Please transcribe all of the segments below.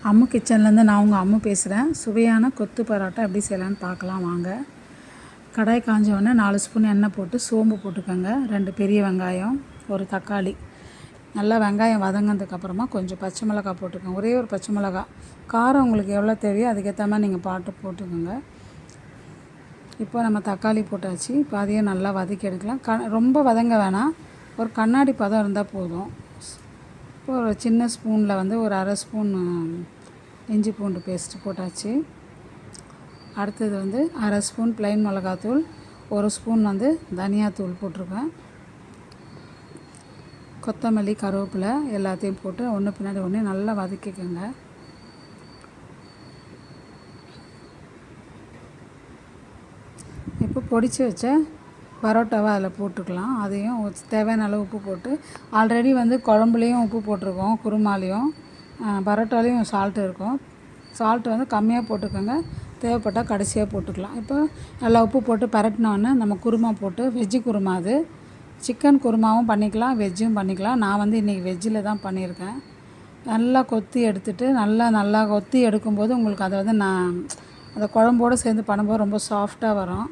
அம்மு கிச்சன்லேருந்து நான் உங்கள் அம்மு பேசுகிறேன். சுவையான கொத்து பரோட்டா எப்படி செய்யலான்னு பார்க்கலாம் வாங்க. கடாய் காஞ்ச உடனே 4 ஸ்பூன் எண்ணெய் போட்டு சோம்பு போட்டுக்கோங்க. 2 பெரிய வெங்காயம், ஒரு தக்காளி. நல்லா வெங்காயம் வதங்கினதுக்கப்புறமா கொஞ்சம் பச்சை மிளகாய் போட்டுக்கோங்க. ஒரே ஒரு பச்சை மிளகா. காரம் உங்களுக்கு எவ்வளோ தேவையோ அதுக்கேற்ற மாதிரி நீங்கள் போட்டுக்கோங்க. இப்போ நம்ம தக்காளி போட்டாச்சு. இப்போ அதையும் நல்லா வதக்கி எடுக்கலாம். ரொம்ப வதங்க வேணாம், ஒரு கண்ணாடி பதம் இருந்தால் போதும். இப்போ ஒரு சின்ன ஸ்பூனில் வந்து ஒரு அரை ஸ்பூன் இஞ்சி பூண்டு பேஸ்ட்டு போட்டாச்சு. அடுத்தது வந்து அரை ஸ்பூன் ப்ளைன் மிளகாத்தூள், ஒரு ஸ்பூன் வந்து தனியாத்தூள் போட்டிருக்கேன். கொத்தமல்லி, கருவேப்பிலை எல்லாத்தையும் போட்டு ஒன்று பின்னாடி ஒன்று நல்லா வதக்கிக்கோங்க. இப்போ பொடிச்சு வச்ச பரோட்டாவை அதில் போட்டுக்கலாம். அதையும் தேவையான அளவு உப்பு போட்டு, ஆல்ரெடி வந்து குழம்புலேயும் உப்பு போட்டிருக்கோம், குருமாலேயும் பரோட்டாலேயும் சால்ட்டு இருக்கும். சால்ட்டு வந்து கம்மியாக போட்டுக்கோங்க, தேவைப்பட்டால் கடைசியாக போட்டுக்கலாம். இப்போ நல்லா உப்பு போட்டு பரட்டினோடனே நம்ம குருமா போட்டு, வெஜ்ஜு குருமா அது, சிக்கன் குருமாவும் பண்ணிக்கலாம், வெஜ்ஜும் பண்ணிக்கலாம். நான் வந்து இன்றைக்கி வெஜ்ஜில் தான் பண்ணியிருக்கேன். நல்லா கொத்தி எடுத்துகிட்டு நல்லா கொத்தி எடுக்கும்போது உங்களுக்கு அதை வந்து அந்த குழம்போடு சேர்ந்து பண்ணும்போது ரொம்ப சாஃப்டாக வரும்.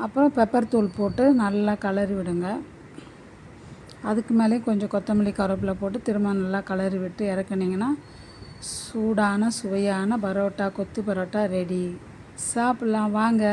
அப்புறம் பெப்பர் தூள் போட்டு நல்லா கிளறி விடுங்க. அதுக்கு மேலே கொஞ்சம் கொத்தமல்லி, கருவேப்பிலை போட்டு திரும்ப நல்லா கிளறி விட்டு இறக்குனிங்கன்னா சூடான சுவையான பரோட்டா, கொத்து பரோட்டா ரெடி. சாப்பிட்லாம் வாங்க.